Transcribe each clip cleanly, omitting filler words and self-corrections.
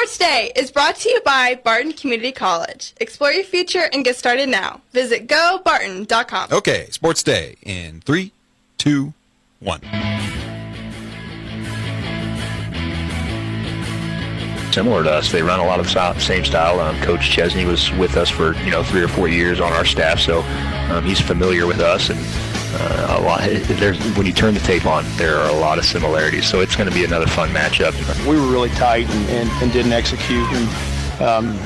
Sports Day is brought to you by Barton Community College. Explore your future and get started now. Visit gobarton.com. Okay, Sports Day in 3, 2, 1. Similar to us, they run a lot of the same style. Coach Chesney was with us for 3 or 4 years on our staff, so he's familiar with us. And when you turn the tape on, there are a lot of similarities. So it's going to be another fun matchup. We were really tight and didn't execute. And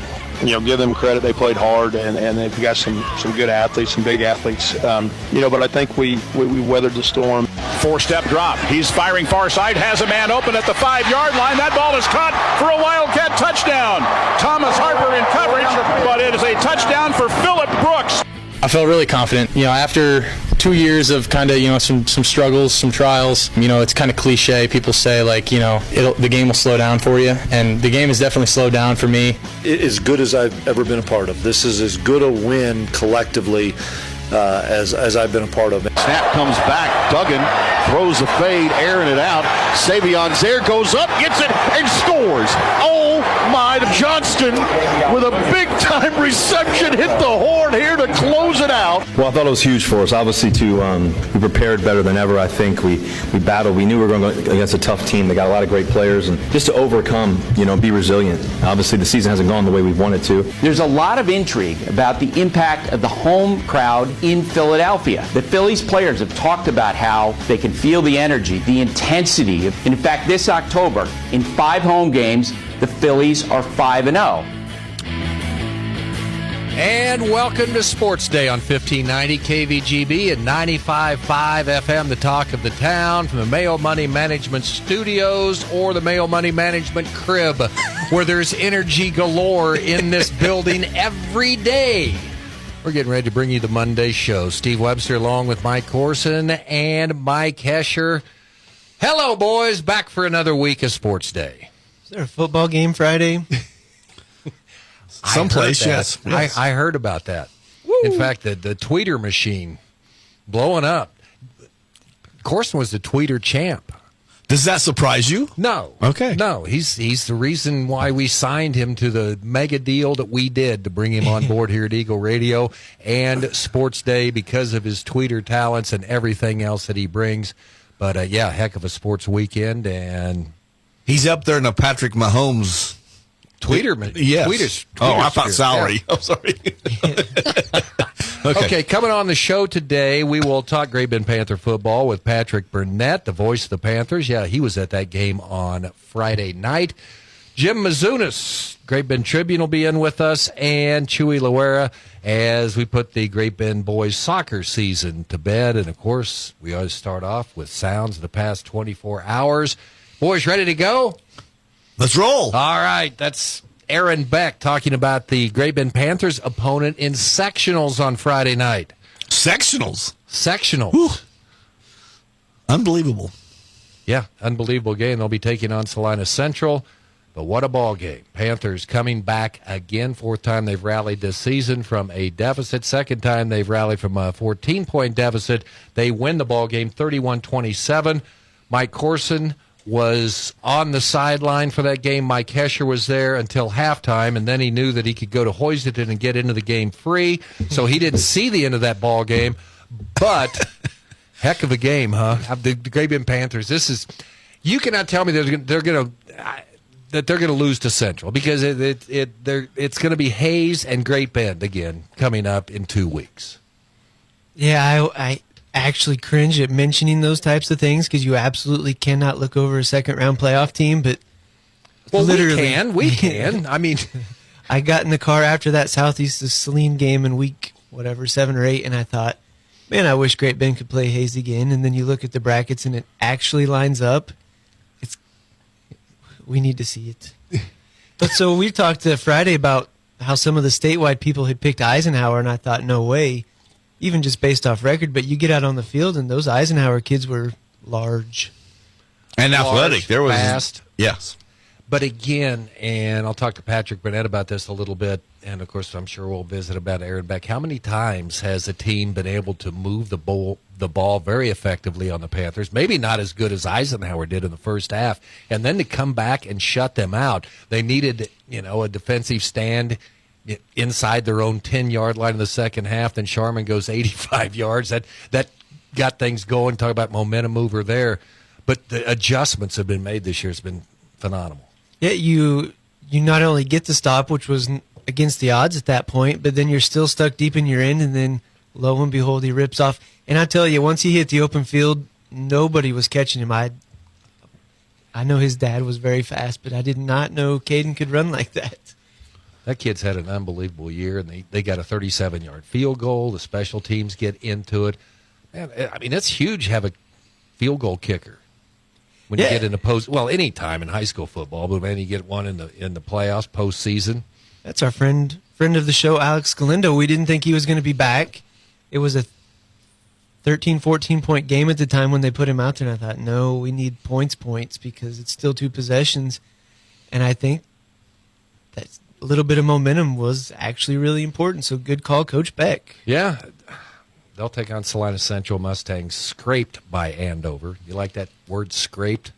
give them credit. They played hard, and they've got some good athletes, some big athletes. But I think we weathered the storm. 4-step drop. He's firing far side, has a man open at the 5-yard line. That ball is caught for a Wildcat touchdown. Thomas Harper in coverage, but it is a touchdown for Phillip Brooks. I felt really confident. After 2 years of kind of, some struggles, some trials, it's kind of cliche. People say, the game will slow down for you, and the game has definitely slowed down for me. As good as I've ever been a part of. This is as good a win collectively as I've been a part of. Snap comes back. Duggan throws a fade, airing it out. Savion's there, goes up, gets it, and scores. Oh, my, Johnston with a big-time reception hit the horn here to close it out. Well, I thought it was huge for us. Obviously, we prepared better than ever. I think we battled. We knew we were going to go against a tough team. They got a lot of great players, and just to overcome, be resilient. Obviously, the season hasn't gone the way we wanted to. There's a lot of intrigue about the impact of the home crowd in Philadelphia. The Phillies players have talked about how they can feel the energy, the intensity. And in fact, this October, in 5 home games, the Phillies are 5-0. And welcome to Sports Day on 1590 KVGB and 95.5 FM, the talk of the town, from the Mayo Money Management Studios or the Mayo Money Management Crib, where there's energy galore in this building every day. We're getting ready to bring you the Monday show. Steve Webster along with Mike Courson and Mike Hesher. Hello, boys. Back for another week of Sports Day. Is there a football game Friday? Someplace, yes. I heard about that. Woo. In fact, the tweeter machine blowing up. Courson was the tweeter champ. Does that surprise you? No. Okay. No, he's the reason why we signed him to the mega deal that we did to bring him on board here at Eagle Radio and Sports Day because of his tweeter talents and everything else that he brings. But, heck of a sports weekend. And he's up there in the Patrick Mahomes tweeter. Yes. Tweeter, I thought salary. Yeah. I'm sorry. Okay, coming on the show today, we will talk Great Bend Panther football with Patrick Burnett, the voice of the Panthers. Yeah, he was at that game on Friday night. Jim Misunas, Great Bend Tribune, will be in with us, and Chuy Loera as we put the Great Bend boys soccer season to bed. And, of course, we always start off with sounds of the past 24 hours. Boys, ready to go? Let's roll. All right, that's Aaron Beck talking about the Great Bend Panthers' opponent in sectionals on Friday night. Sectionals? Sectionals. Whew. Unbelievable. Yeah, unbelievable game. They'll be taking on Salina Central. But what a ball game. Panthers coming back again. 4th time they've rallied this season from a deficit. 2nd time they've rallied from a 14-point deficit. They win the ball game 31-27. Mike Courson was on the sideline for that game. Mike Hesher was there until halftime, and then he knew that he could go to Hoisington and get into the game free, so he didn't see the end of that ball game. But heck of a game, huh? The Great Bend Panthers. You cannot tell me they're going to lose to Central, because it's going to be Hayes and Great Bend again coming up in 2 weeks. Yeah, I actually cringe at mentioning those types of things, because you absolutely cannot look over a second-round playoff team, but literally, we can. I mean, I got in the car after that Southeast of Saline game in week 7 or 8, and I thought, man, I wish Great Bend could play Hayes again. And then you look at the brackets, and it actually lines up. We need to see it. But so we talked Friday about how some of the statewide people had picked Eisenhower, and I thought, no way. Even just based off record, but you get out on the field, and those Eisenhower kids were large. And athletic. There was fast. Yes. But again, and I'll talk to Patrick Burnett about this a little bit, and of course I'm sure we'll visit about Aaron Beck. How many times has a team been able to move the ball very effectively on the Panthers? Maybe not as good as Eisenhower did in the first half, and then to come back and shut them out. They needed, a defensive stand inside their own 10-yard line in the second half. Then Sharman goes 85 yards. That got things going. Talk about momentum mover there. But the adjustments have been made this year. It's been phenomenal. Yeah, you not only get the stop, which was against the odds at that point, but then you're still stuck deep in your end, and then lo and behold, he rips off. And I tell you, once he hit the open field, nobody was catching him. I know his dad was very fast, but I did not know Caden could run like that. That kid's had an unbelievable year, and they got a 37-yard field goal. The special teams get into it. Man, I mean, it's huge to have a field goal kicker. When you get in the any time in high school football, but man, you get one in the playoffs, postseason. That's our friend of the show, Alex Galindo. We didn't think he was going to be back. It was a 13, 14-point game at the time when they put him out there, and I thought, no, we need points because it's still 2 possessions. And I think that a little bit of momentum was actually really important. So good call, Coach Beck. Yeah. They'll take on Salina Central Mustangs, scraped by Andover. You like that word, scraped?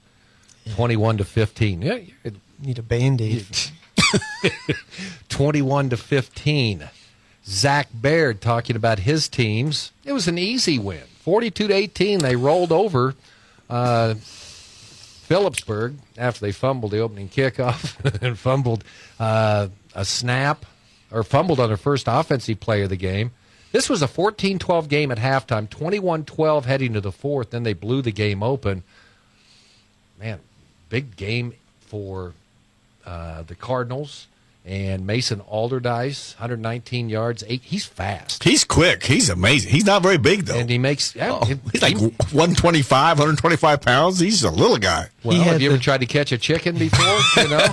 21-15. Yeah, you need a Band-Aid. 21-15. Zach Baird talking about his teams. It was an easy win. 42-18. They rolled over Phillipsburg after they fumbled the opening kickoff and fumbled a snap, or fumbled on their first offensive play of the game. This was a 14-12 game at halftime, 21-12 heading to the fourth. Then they blew the game open. Man, big game for the Cardinals. And Mason Alderdice, 119 yards. He's fast. He's quick. He's amazing. He's not very big, though. And he makes... he's like 125 pounds. He's a little guy. Well, have you ever tried to catch a chicken before?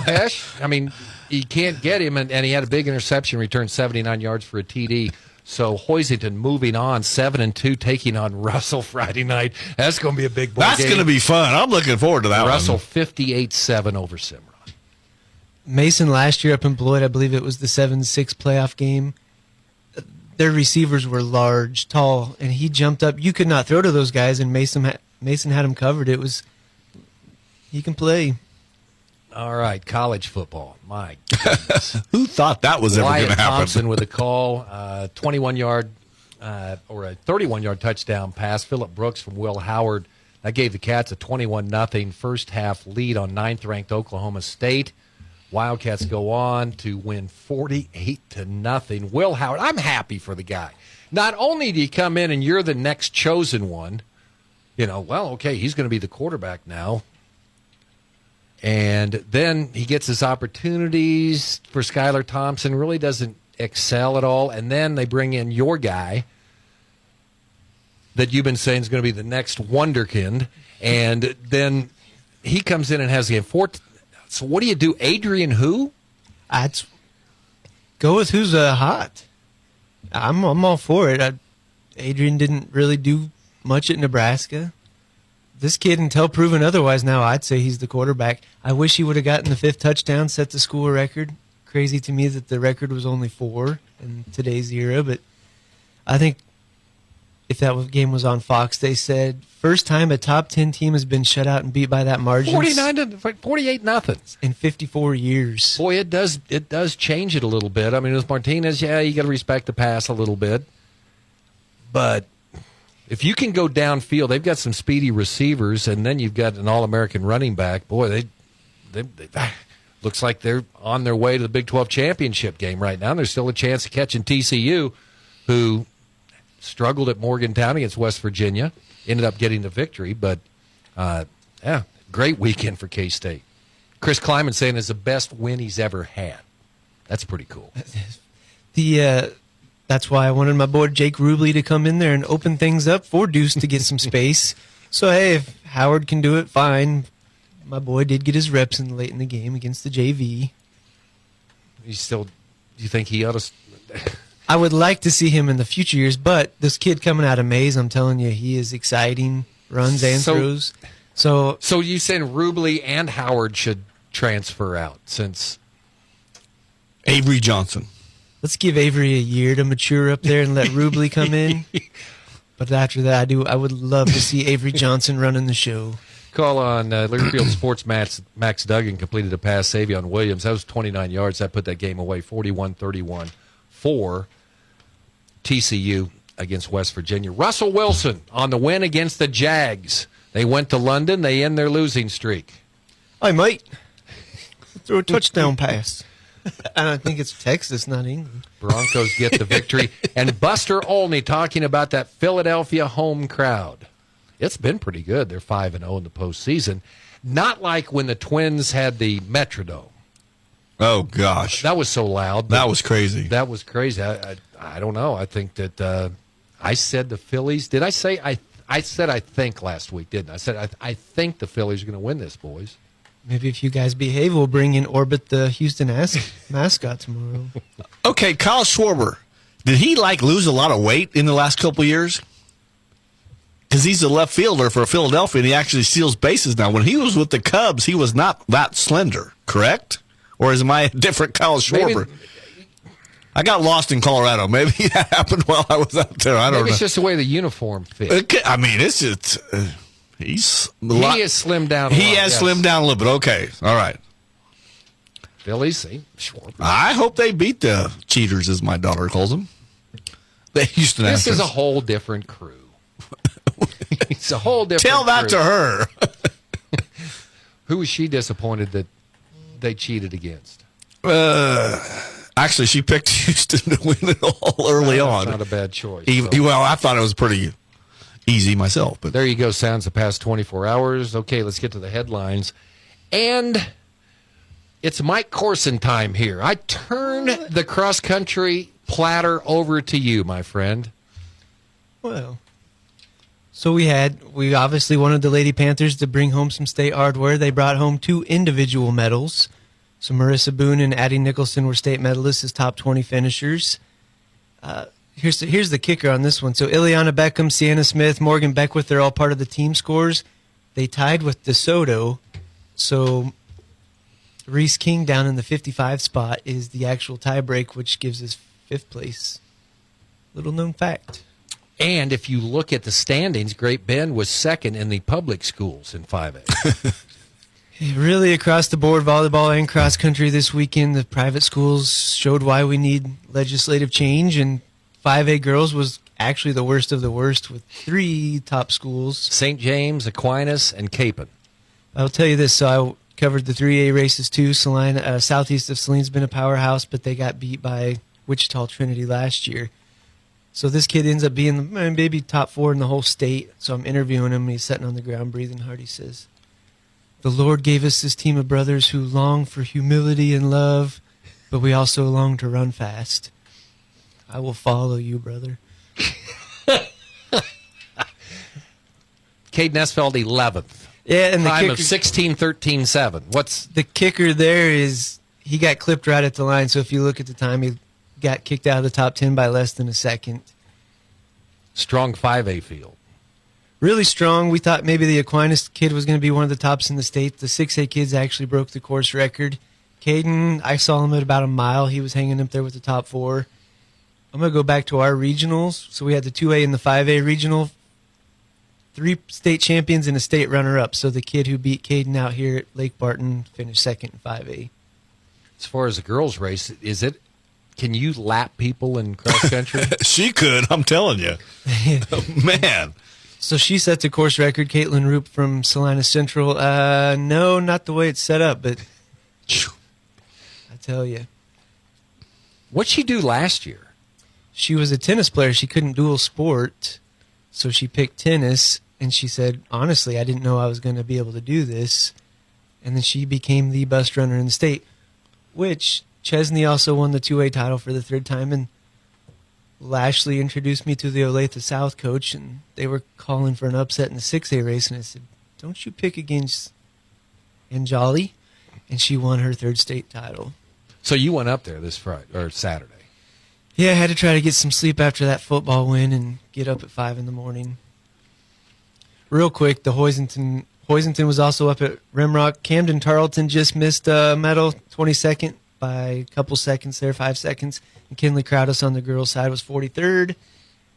Hesh? I mean, you can't get him. And he had a big interception, returned 79 yards for a TD. So Hoisington moving on, 7-2, taking on Russell Friday night. That's going to be a big boy game. That's going to be fun. I'm looking forward to that Russell 58-7 over Cimarron. Mason last year up in Beloit, I believe it was the 7-6 playoff game. Their receivers were large, tall, and he jumped up. You could not throw to those guys, and Mason had him covered. He can play. All right, college football. My goodness. Who thought that was ever going to happen? Wyatt Thompson with a call, 21-yard or a 31-yard touchdown pass. Phillip Brooks from Will Howard. That gave the Cats a 21-0 first-half lead on 9th-ranked Oklahoma State. Wildcats go on to win 48-0. Will Howard, I'm happy for the guy. Not only do you come in and you're the next chosen one, he's going to be the quarterback now. And then he gets his opportunities for Skylar Thompson, really doesn't excel at all. And then they bring in your guy that you've been saying is going to be the next wonderkind. And then he comes in and has the game. So what do you do? Adrian who? I'd go with who's hot. I'm all for it. Adrian didn't really do much at Nebraska. This kid, until proven otherwise now, I'd say he's the quarterback. I wish he would have gotten the 5th touchdown, set the school record. Crazy to me that the record was only 4 in today's era, but I think if that game was on Fox, they said, first time a top 10 team has been shut out and beat by that margin. 48-0. In 54 years. Boy, it does change it a little bit. I mean, with Martinez, you got to respect the pass a little bit. But if you can go downfield, they've got some speedy receivers, and then you've got an All-American running back. Boy, they looks like they're on their way to the Big 12 championship game right now. There's still a chance of catching TCU, who struggled at Morgantown against West Virginia, ended up getting the victory. But, great weekend for K-State. Chris Kleiman saying it's the best win he's ever had. That's pretty cool. That's why I wanted my boy Jake Rubley to come in there and open things up for Deuce to get some space. So, hey, if Howard can do it, fine. My boy did get his reps in late in the game against the JV. Do you think he ought to... I would like to see him in the future years, but this kid coming out of Mays, I'm telling you, he is exciting, runs and throws. So you saying Rubley and Howard should transfer out since Avery Johnson. Let's give Avery a year to mature up there and let Rubley come in. But after that, I would love to see Avery Johnson running the show. Call on Learfield Sports. Max Duggan completed a pass. Savion Williams, that was 29 yards. That put that game away 41-31 for TCU against West Virginia. Russell Wilson on the win against the Jags. They went to London. They end their losing streak. I might throw a touchdown pass. And I think it's Texas, not England. Broncos get the victory. And Buster Olney talking about that Philadelphia home crowd. It's been pretty good. They're 5-0 in the postseason. Not like when the Twins had the Metrodome. Oh, gosh. That was so loud. That was crazy. That was crazy. I don't know. I think that I said the Phillies. Did I say I said I think last week, didn't I? I said I think the Phillies are going to win this, boys. Maybe if you guys behave, we'll bring in Orbit the Houston mascot tomorrow. Okay, Kyle Schwarber. Did he lose a lot of weight in the last couple of years? Because he's a left fielder for Philadelphia, and he actually steals bases now. When he was with the Cubs, he was not that slender, correct? Or is I a different Kyle Schwarber? Maybe, I got lost in Colorado. Maybe that happened while I was out there. I don't know. Maybe it's just the way the uniform fits. I mean, it's just he has slimmed down. He has slimmed down a little bit. Okay, all right. Phillies, see, Schwarber. I hope they beat the cheaters, as my daughter calls them. The Houston Astros. This is a whole different crew. It's a whole different Tell that crew. to her. Who was she disappointed that they cheated against? Actually, she picked Houston to win it all early on. Not a bad choice. Well, I thought it was pretty easy myself. But there you go. Sounds the past 24 hours. Okay, let's get to the headlines. And it's Mike Courson time here. I turn the cross-country platter over to you, my friend. Well, so we obviously wanted the Lady Panthers to bring home some state hardware. They brought home 2 individual medals. So Marissa Boone and Addie Nicholson were state medalists as top 20 finishers. Here's the kicker on this one. So Ileana Beckham, Sienna Smith, Morgan Beckwith, they're all part of the team scores. They tied with DeSoto. So Reese King down in the 55 spot is the actual tiebreak, which gives us 5th place. Little known fact. And if you look at the standings, Great Bend was 2nd in the public schools in 5A. Really across the board, volleyball and cross country this weekend, the private schools showed why we need legislative change, and 5A girls was actually the worst of the worst with 3 top schools. St. James, Aquinas, and Capon. I'll tell you this, so I covered the 3A races too. Salina, southeast of Saline's been a powerhouse, but they got beat by Wichita Trinity last year. So this kid ends up being maybe top 4 in the whole state. So I'm interviewing him, and he's sitting on the ground breathing hard. He says, "The Lord gave us this team of brothers who long for humility and love, but we also long to run fast. I will follow you, brother." Caden Esfeld, 11th. Yeah, and the time kicker, of 16-13-7. What's the kicker there is he got clipped right at the line. So if you look at the time, he got kicked out of the top 10 by less than a second. Strong 5A field. Really strong. We thought maybe the Aquinas kid was going to be one of the tops in the state. The 6A kids actually broke the course record. Caden, I saw him at about a mile. He was hanging up there with the top 4. I'm going to go back to our regionals. So we had the 2A and the 5A regional. 3 state champions and a state runner-up. So the kid who beat Caden out here at Lake Barton finished 2nd in 5A. As far as the girls' race, can you lap people in cross country? She could, I'm telling you. Man. So she set the course record. Caitlin Roop from Salina Central. No, not the way it's set up, but I tell you. What'd she do last year? She was a tennis player. She couldn't dual sport, so she picked tennis, and she said, honestly, I didn't know I was going to be able to do this. And then she became the best runner in the state, which Chesney also won the 2A title for the 3rd time, and Lashley introduced me to the Olathe South coach, and they were calling for an upset in the 6A race, and I said, don't you pick against Anjali? And she won her 3rd state title. So you went up there this Friday or Saturday? Yeah, I had to try to get some sleep after that football win and get up at 5 in the morning. Real quick, the Hoisington was also up at Rimrock. Camden Tarleton just missed a medal, 22nd by a couple seconds there, 5 seconds. And Kinley Crowdus on the girls' side was 43rd.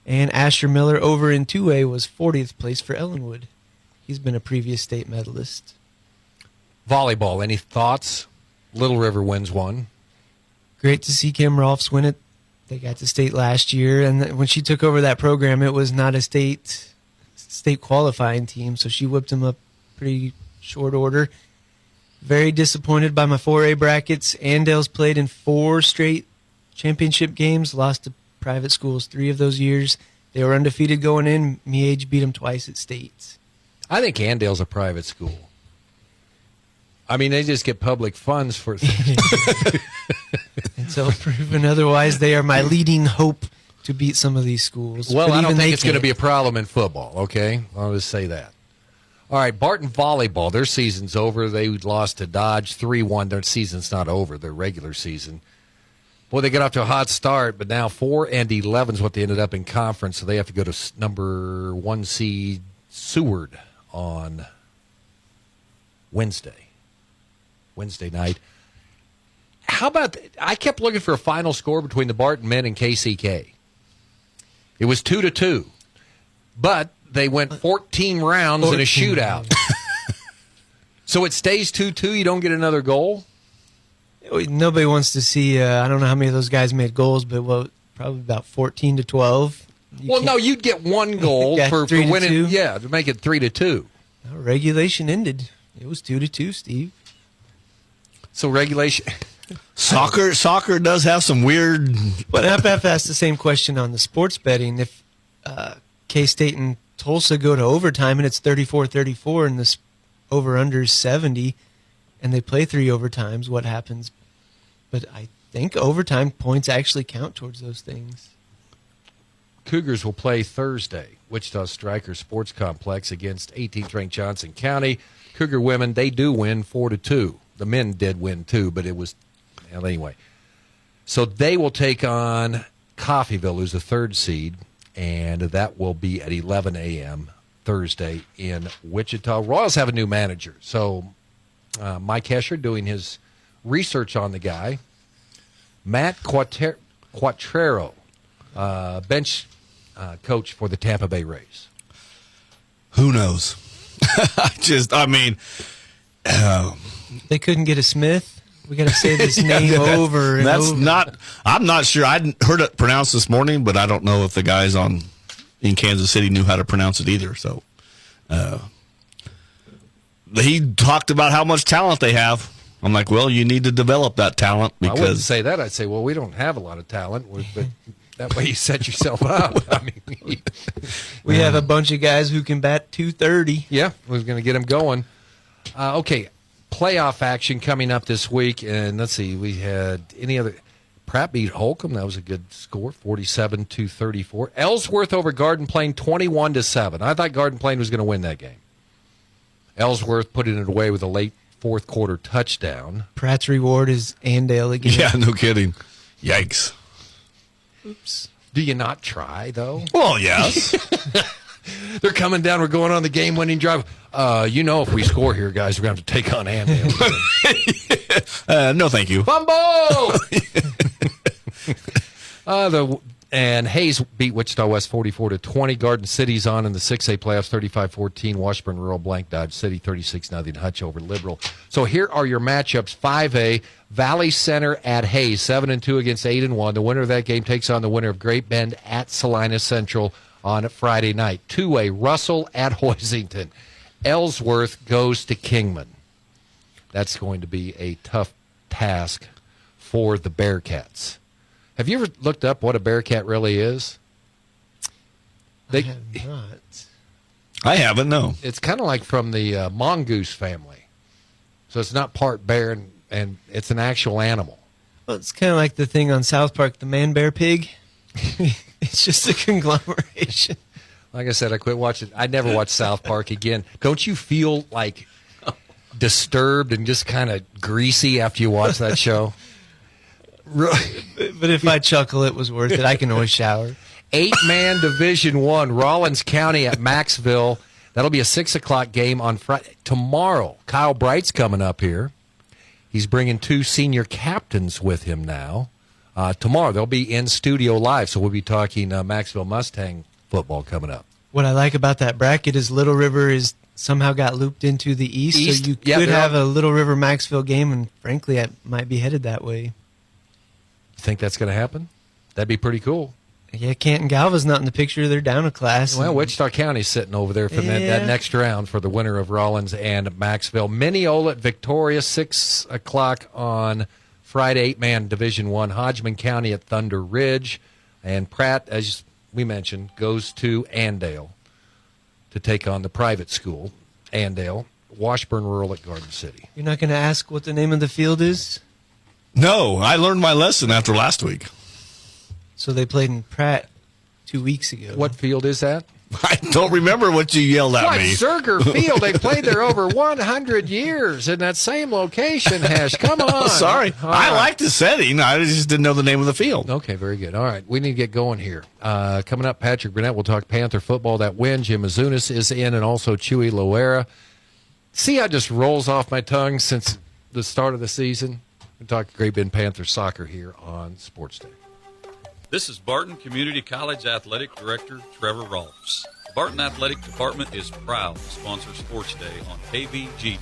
And Asher Miller over in 2A was 40th place for Ellenwood. He's been a previous state medalist. Volleyball, any thoughts? Little River wins one. Great to see Kim Rolfs win it. They got to state last year, and when she took over that program, it was not a state qualifying team, so she whipped them up pretty short order. Very disappointed by my 4A brackets. Andale's played in 4 straight championship games, lost to private schools 3 of those years. They were undefeated going in. Miege beat them twice at states. I think Andale's a private school. I mean, they just get public funds for Until proven otherwise, they are my leading hope to beat some of these schools. Well, But I don't even think they it's going to can't. be a problem in football, okay? I'll just say that. All right, Barton Volleyball, their season's over. They lost to Dodge 3-1. Their season's not over, their regular season. Boy, they got off to a hot start, but now 4-11 is what they ended up in conference, so they have to go to number 1 seed Seward on Wednesday night. How about I kept looking for a final score between the Barton men and KCK. It was 2-2, but they went 14 rounds in a shootout. So it stays 2-2. You don't get another goal. Nobody wants to see. I don't know how many of those guys made goals, but probably about 14-12. No, you'd get one goal for winning. 3-2. Yeah, to make it 3-2. No, regulation ended. It was 2-2, Steve. So regulation. Soccer does have some weird. But FF asked the same question on the sports betting. If K-State and Tulsa go to overtime and it's 34-34 and this over-under is 70 and they play 3 overtimes, what happens? But I think overtime points actually count towards those things. Cougars will play Thursday, Wichita Striker Sports Complex against 18th ranked Johnson County. Cougar women, they do win 4-2. The men did win too, but it was anyway. So they will take on Coffeyville, who's the 3rd seed, and that will be at 11 a.m. Thursday in Wichita. Royals have a new manager, so Mike Hesher doing his research on the guy. Matt Quattrero, bench coach for the Tampa Bay Rays. Who knows? They couldn't get a Smith. We got to say this name over and that's over. I'm not sure. I heard it pronounced this morning, but I don't know if the guys in Kansas City knew how to pronounce it either. So he talked about how much talent they have. I'm like, well, you need to develop that talent because I wouldn't say that. I'd say, well, we don't have a lot of talent, but that way you set yourself up. I mean, we have a bunch of guys who can bat .230. Yeah, we're going to get them going. Okay, playoff action coming up this week, and let's see, we had any other. Pratt beat Holcomb. That was a good score, 47-34. Ellsworth over Garden Plain, 21-7. I thought Garden Plain was going to win that game. Ellsworth putting it away with a late 4th quarter touchdown. Pratt's reward is Andale again. Yeah, no kidding. Yikes. Oops. Do you not try, though? Well, yes. They're coming down. We're going on the game-winning drive. If we score here, guys, we're going to have to take on Andale. No, thank you. Fumble! And Hayes beat Wichita West 44-20. Garden City's on in the 6A playoffs, 35-14. Washburn Rural blank Dodge City, 36-0. Hutch over Liberal. So here are your matchups. 5A, Valley Center at Hayes, 7-2 against 8-1. The winner of that game takes on the winner of Great Bend at Salina Central on Friday night. 2A, Russell at Hoisington. Ellsworth goes to Kingman. That's going to be a tough task for the Bearcats. Have you ever looked up what a Bearcat really is? I have not. I haven't, no. It's kind of like from the mongoose family. So it's not part bear, and it's an actual animal. Well, it's kind of like the thing on South Park, the man-bear-pig. It's just a conglomeration. Like I said, I quit watching. I never watched South Park again. Don't you feel like disturbed and just kind of greasy after you watch that show? But if I chuckle, it was worth it. I can always shower. 8-man Division I, Rawlins County at Maxville. That'll be a 6 o'clock game on Friday. Tomorrow, Kyle Bright's coming up here. He's bringing 2 senior captains with him now. Tomorrow, they'll be in studio live, so we'll be talking Maxville Mustang football coming up. What I like about that bracket is Little River is somehow got looped into the East. So you could have a Little River Maxville game, and frankly, I might be headed that way. You think that's going to happen? That'd be pretty cool. Yeah, Canton Galva's not in the picture. They're down a class. Well, Wichita County's sitting over there for that next round for the winner of Rollins and Maxville. Mineola at Victoria, 6 o'clock on Friday, 8-man Division I. Hodgman County at Thunder Ridge. And Pratt, as we mentioned, goes to Andale to take on the private school, Andale. Washburn Rural at Garden City. You're not going to ask what the name of the field is? No, I learned my lesson after last week. So they played in Pratt 2 weeks ago. What field is that? I don't remember what you yelled at me. Zerger Field. They played there over 100 years in that same location, Hash. Come on. Sorry. I like the setting. I just didn't know the name of the field. Okay, very good. All right, we need to get going here. Coming up, Patrick Burnett will talk Panther football. That win, Jim Misunas is in, and also Chuy Loera. See how it just rolls off my tongue since the start of the season? We talk Great Bend Panther soccer here on Sports Day. This is Barton Community College Athletic Director Trevor Rolfs. The Barton Athletic Department is proud to sponsor Sports Day on KBGD,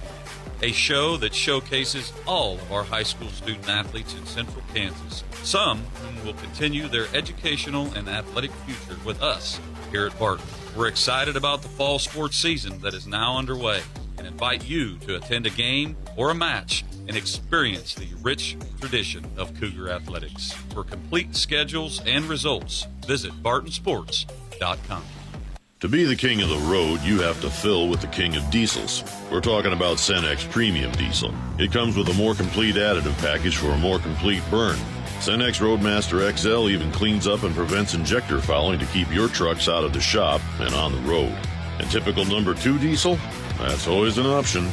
a show that showcases all of our high school student athletes in Central Kansas, some whom will continue their educational and athletic future with us here at Barton. We're excited about the fall sports season that is now underway and invite you to attend a game or a match and experience the rich tradition of Cougar athletics. For complete schedules and results, visit bartonsports.com. To be the king of the road, you have to fill with the king of diesels. We're talking about Cenex Premium Diesel. It comes with a more complete additive package for a more complete burn. Cenex Roadmaster XL even cleans up and prevents injector fouling to keep your trucks out of the shop and on the road. And typical number 2 diesel? That's always an option.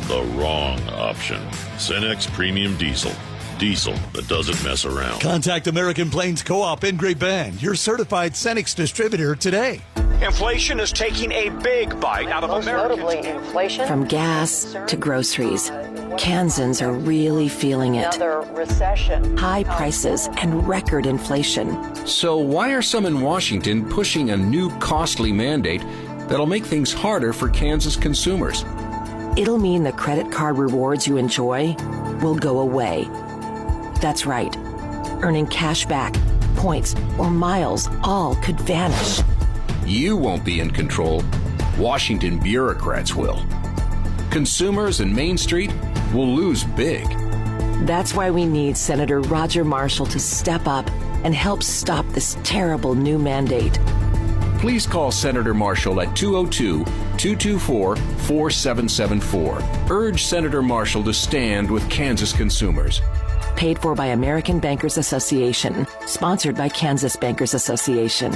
The wrong option. Cenex Premium Diesel. Diesel that doesn't mess around. Contact American Plains Co-op in Great Bend, your certified Cenex distributor today. Inflation is taking a big bite out of Americans. Inflation. From gas to groceries, Kansans are really feeling it. Another recession. High prices and record inflation. So why are some in Washington pushing a new costly mandate that'll make things harder for Kansas consumers? It'll mean the credit card rewards you enjoy will go away. That's right. Earning cash back, points, or miles all could vanish. You won't be in control. Washington bureaucrats will. Consumers and Main Street will lose big. That's why we need Senator Roger Marshall to step up and help stop this terrible new mandate. Please call Senator Marshall at 202-224-4774. Urge Senator Marshall to stand with Kansas consumers. Paid for by American Bankers Association. Sponsored by Kansas Bankers Association.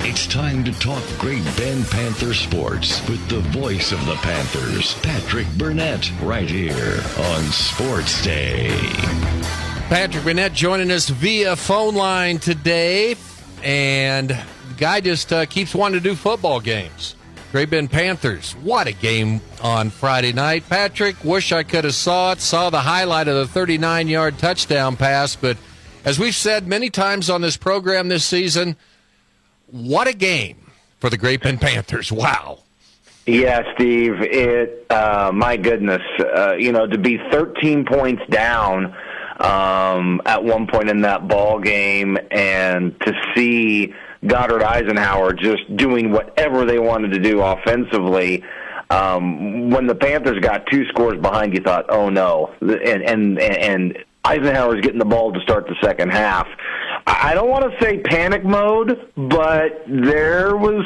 It's time to talk Great Bend Panther sports with the voice of the Panthers, Patrick Burnett, right here on Sports Day. Patrick Burnett joining us via phone line today, and the guy just keeps wanting to do football games. Great Bend Panthers, what a game on Friday night. Patrick, wish I could have saw the highlight of the 39-yard touchdown pass, but as we've said many times on this program this season, what a game for the Great Bend Panthers. Wow. Yeah, Steve, my goodness, to be 13 points down at one point in that ball game, and to see Goddard Eisenhower just doing whatever they wanted to do offensively. When the Panthers got 2 scores behind, you thought, oh no, and Eisenhower's getting the ball to start the second half. I don't want to say panic mode, but there was,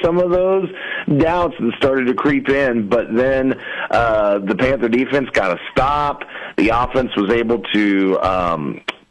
some of those doubts that started to creep in. But then the Panther defense got a stop. The offense was able to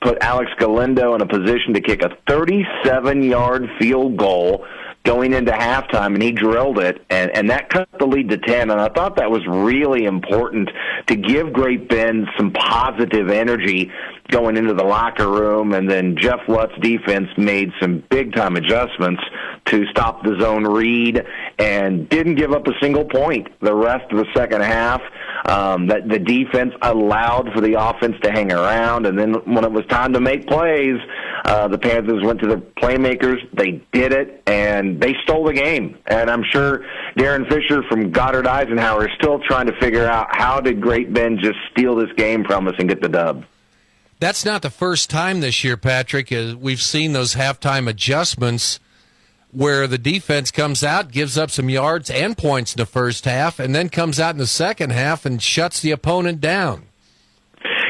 put Alex Galindo in a position to kick a 37-yard field goal going into halftime, and he drilled it, and that cut the lead to 10. And I thought that was really important to give Great Bend some positive energy going into the locker room, and then Jeff Lutz's defense made some big-time adjustments to stop the zone read and didn't give up a single point the rest of the second half. That the defense allowed for the offense to hang around, and then when it was time to make plays, the Panthers went to the playmakers. They did it, and they stole the game. And I'm sure Darren Fisher from Goddard Eisenhower is still trying to figure out how did Great Bend just steal this game from us and get the dub. That's not the first time this year, Patrick. We've seen those halftime adjustments where the defense comes out, gives up some yards and points in the first half, and then comes out in the second half and shuts the opponent down.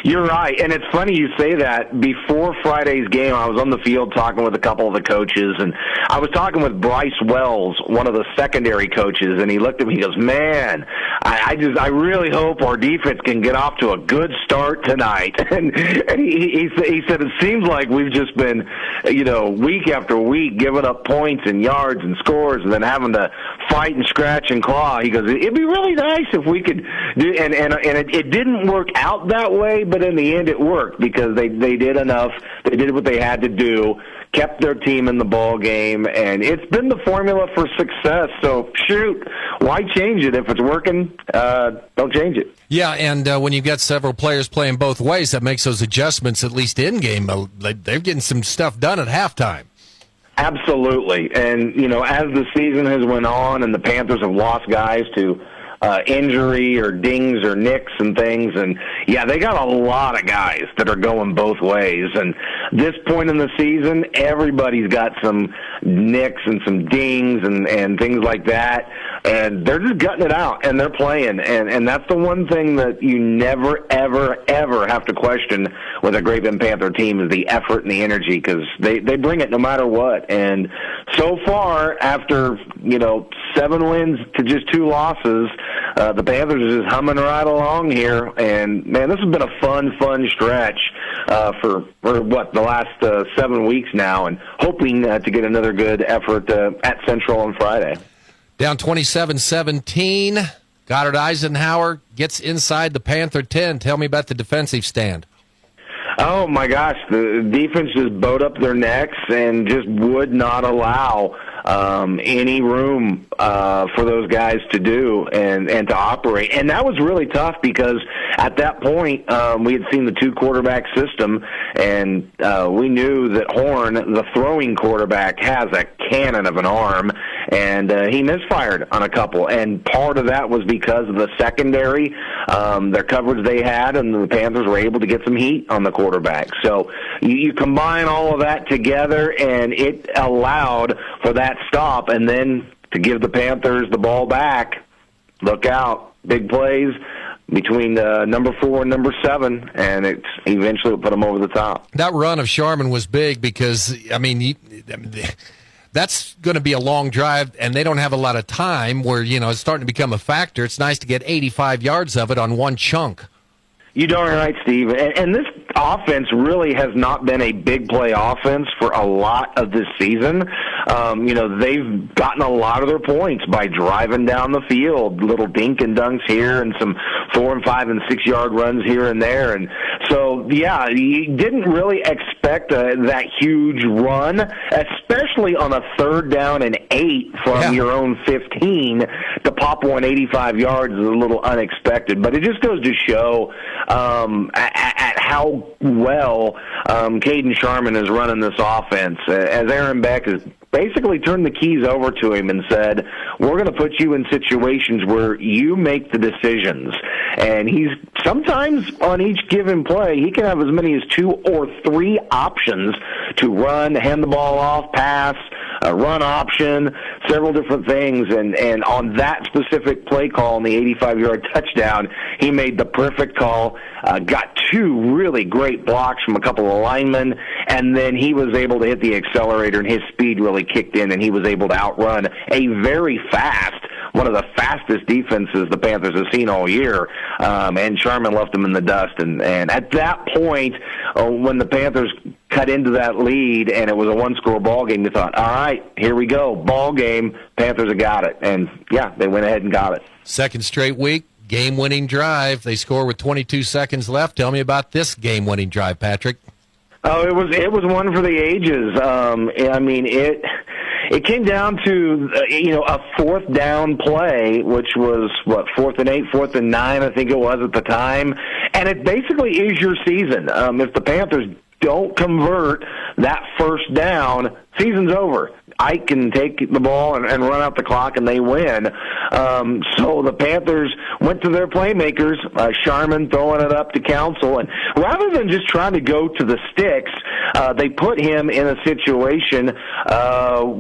You're right, and it's funny you say that. Before Friday's game, I was on the field talking with a couple of the coaches, and I was talking with Bryce Wells, one of the secondary coaches, and he looked at me, he goes, man, I really hope our defense can get off to a good start tonight. And he said, it seems like we've just been, week after week giving up points and yards and scores and then having to fight and scratch and claw. He goes, it'd be really nice if we could do, and it didn't work out that way, but in the end it worked because they did enough. They did what they had to do, kept their team in the ball game, and it's been the formula for success. So, shoot, why change it? If it's working, don't change it. Yeah, and when you've got several players playing both ways, that makes those adjustments, at least in-game, they're getting some stuff done at halftime. Absolutely. And, as the season has went on and the Panthers have lost guys to injury or dings or nicks and things, and they got a lot of guys that are going both ways, and this point in the season everybody's got some nicks and some dings and things like that, and they're just gutting it out and they're playing, and that's the one thing that you never ever have to question with a Great Bend Panther team is the effort and the energy, because they bring it no matter what. And so far, after 7 wins to just 2 losses, the Panthers are just humming right along here, and man, this has been a fun stretch for the last 7 weeks now, and hoping to get another good effort at Central on Friday. Down 27-17, Goddard Eisenhower gets inside the Panther 10. Tell me about the defensive stand. Oh my gosh, the defense just bowed up their necks and just would not allow any room for those guys to do and to operate. And that was really tough because at that point we had seen the 2-quarterback system, and we knew that Horn, the throwing quarterback, has a cannon of an arm, and he misfired on a couple. And part of that was because of the secondary, their coverage they had, and the Panthers were able to get some heat on the quarterback. So you combine all of that together, and it allowed for that stop, and then to give the Panthers the ball back. Look out, big plays between number 4 and number 7, and it eventually put them over the top. That run of Sharman was big because, that's going to be a long drive, and they don't have a lot of time where, it's starting to become a factor. It's nice to get 85 yards of it on one chunk. You darn right, Steve. And this offense really has not been a big play offense for a lot of this season. They've gotten a lot of their points by driving down the field, little dink and dunks here and some 4 and 5 and 6 yard runs here and there. And so, you didn't really expect that huge run, especially on a 3rd down and 8 from your own 15 to pop 185 yards is a little unexpected. But it just goes to show at how well Caden Sharman is running this offense, as Aaron Beck has basically turned the keys over to him and said, we're going to put you in situations where you make the decisions. And he's sometimes on each given play, he can have as many as 2 or 3 options to run, hand the ball off, pass, a run option, several different things. And on that specific play call on the 85-yard touchdown, he made the perfect call, got 2 really great blocks from a couple of linemen, and then he was able to hit the accelerator, and his speed really kicked in, and he was able to outrun a very fast, one of the fastest defenses the Panthers have seen all year, and Sharman left them in the dust. And at that point, when the Panthers cut into that lead and it was a 1-score ball game, they thought, all right, here we go, ball game, Panthers have got it. And, they went ahead and got it. Second straight week, game-winning drive. They score with 22 seconds left. Tell me about this game-winning drive, Patrick. Oh, it was one for the ages. I mean, it came down to a fourth down play, which was 4th and 8, 4th and 9, I think it was at the time, and it basically is your season. If the Panthers don't convert that first down, season's over. Ike can take the ball and run out the clock, and they win. So the Panthers went to their playmakers, Sharman throwing it up to Council, and rather than just trying to go to the sticks, they put him in a situation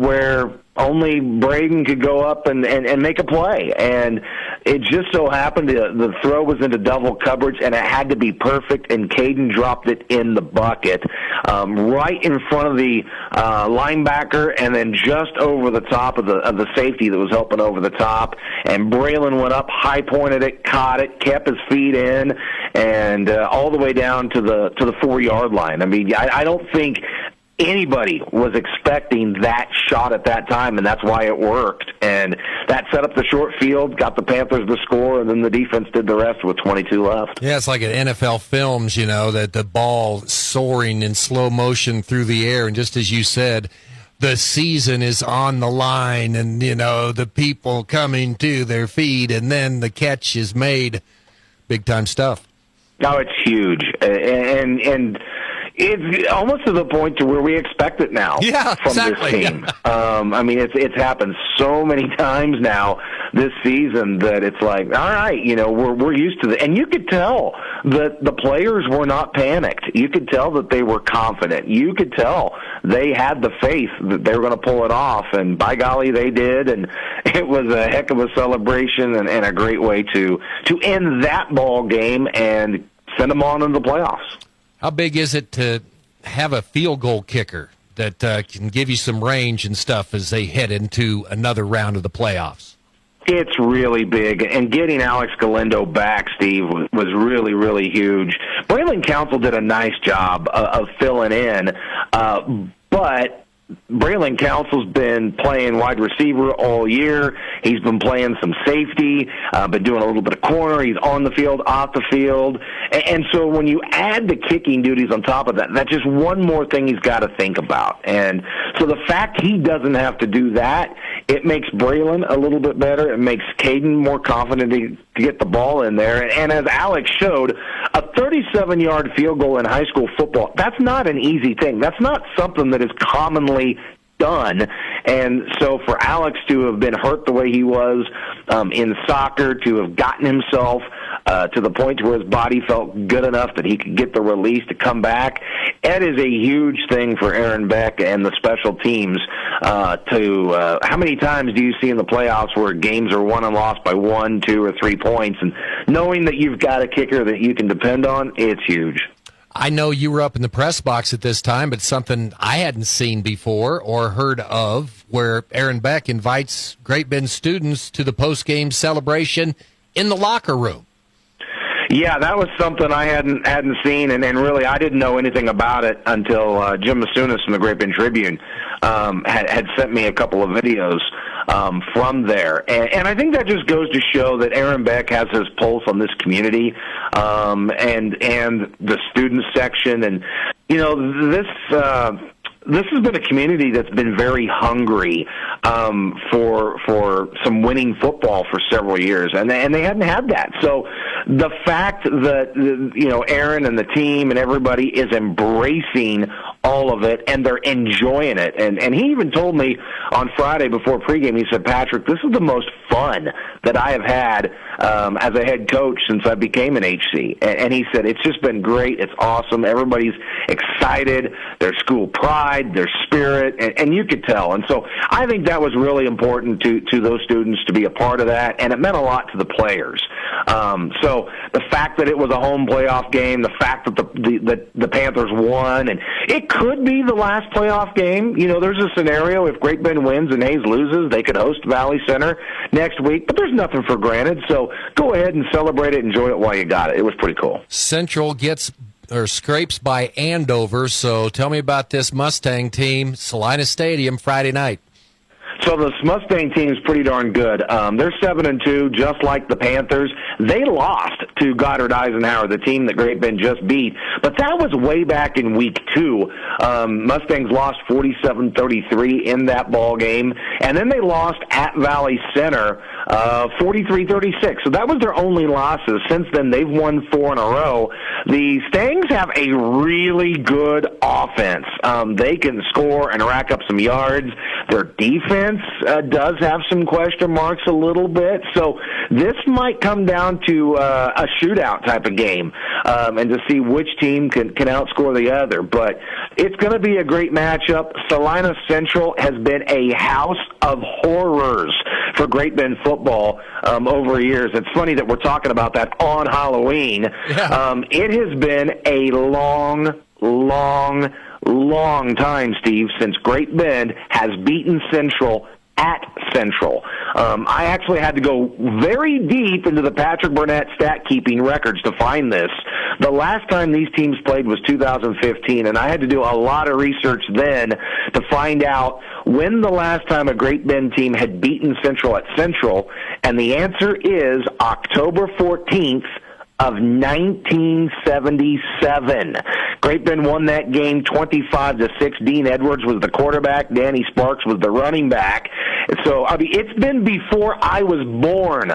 where only Braden could go up and make a play. And it just so happened the throw was into double coverage, and it had to be perfect, and Caden dropped it in the bucket right in front of the linebacker and then just over the top of the safety that was helping over the top. And Braylon went up, high-pointed it, caught it, kept his feet in, and all the way down to the 4-yard line. I mean, I don't think anybody was expecting that shot at that time, and that's why it worked. And that set up the short field, got the Panthers the score, and then the defense did the rest with 22 left. Yeah, it's like in NFL films, that the ball soaring in slow motion through the air, and just as you said, the season is on the line, and, the people coming to their feet, and then the catch is made. Big-time stuff. Oh, it's huge. And it's almost to the point to where we expect it now from this team. I mean, it's happened so many times now this season that it's like, all right, we're used to it. And you could tell that the players were not panicked. You could tell that they were confident. You could tell they had the faith that they were going to pull it off. And by golly, they did. And it was a heck of a celebration and a great way to end that ball game and send them on into the playoffs. How big is it to have a field goal kicker that can give you some range and stuff as they head into another round of the playoffs? It's really big, and getting Alex Galindo back, Steve, was really, really huge. Braylon Council did a nice job of filling in, but Braylon Council's been playing wide receiver all year. He's been playing some safety, been doing a little bit of corner. He's on the field, off the field. And so when you add the kicking duties on top of that, that's just one more thing he's got to think about. And so the fact he doesn't have to do that, it makes Braylon a little bit better. It makes Caden more confident to get the ball in there. And as Alex showed, a 37-yard field goal in high school football, that's not an easy thing. That's not something that is commonly done. And so for Alex to have been hurt the way he was in soccer, to have gotten himself to the point where his body felt good enough that he could get the release to come back, it is a huge thing for Aaron Beck and the special teams. How many times do you see in the playoffs where games are won and lost by 1, 2, or 3 points? And knowing that you've got a kicker that you can depend on, it's huge. I know you were up in the press box at this time, but something I hadn't seen before or heard of, where Aaron Beck invites Great Bend students to the post-game celebration in the locker room. Yeah, that was something I hadn't seen, and really I didn't know anything about it until Jim Misunas from the Great Bend Tribune had sent me a couple of videos from there. And I think that just goes to show that Aaron Beck has his pulse on this community and the student section. And, this has been a community that's been very hungry for some winning football for several years, and they hadn't had that. So the fact that Aaron and the team and everybody is embracing all of it, and they're enjoying it. And he even told me on Friday before pregame, he said, Patrick, this is the most fun that I have had as a head coach since I became an HC. And he said, it's just been great. It's awesome. Everybody's excited. Their school pride, their spirit, and you could tell. And so I think that was really important to those students to be a part of that, and it meant a lot to the players. So the fact that it was a home playoff game, the fact that the Panthers won, and it could be the last playoff game. There's a scenario if Great Bend wins and Hayes loses, they could host Valley Center next week, but there's nothing for granted. So go ahead and celebrate it, enjoy it while you got it. It was pretty cool. Central scrapes by Andover, so tell me about this Mustang team, Salina Stadium, Friday night. So the Mustang team is pretty darn good. They're 7-2, just like the Panthers. They lost to Goddard Eisenhower, the team that Great Bend just beat, but that was way back in week 2. Mustangs lost 47-33 in that ball game, and then they lost at Valley Center 43-36. So that was their only losses. Since then, they've won 4 in a row. The Stangs have a really good offense. They can score and rack up some yards. Their defense does have some question marks a little bit. So this might come down to a shootout type of game, and to see which team can outscore the other. But it's going to be a great matchup. Salina Central has been a house of horrors for Great Bend football over years. It's funny that we're talking about that on Halloween. Yeah. It has been a long time, Steve, since Great Bend has beaten Central at Central. I actually had to go very deep into the Patrick Burnett stat-keeping records to find this. The last time these teams played was 2015, and I had to do a lot of research then to find out when the last time a Great Bend team had beaten Central at Central, and the answer is October 14th, of 1977. Great Bend won that game 25-6. Dean Edwards was the quarterback. Danny Sparks was the running back. So, I mean, it's been before I was born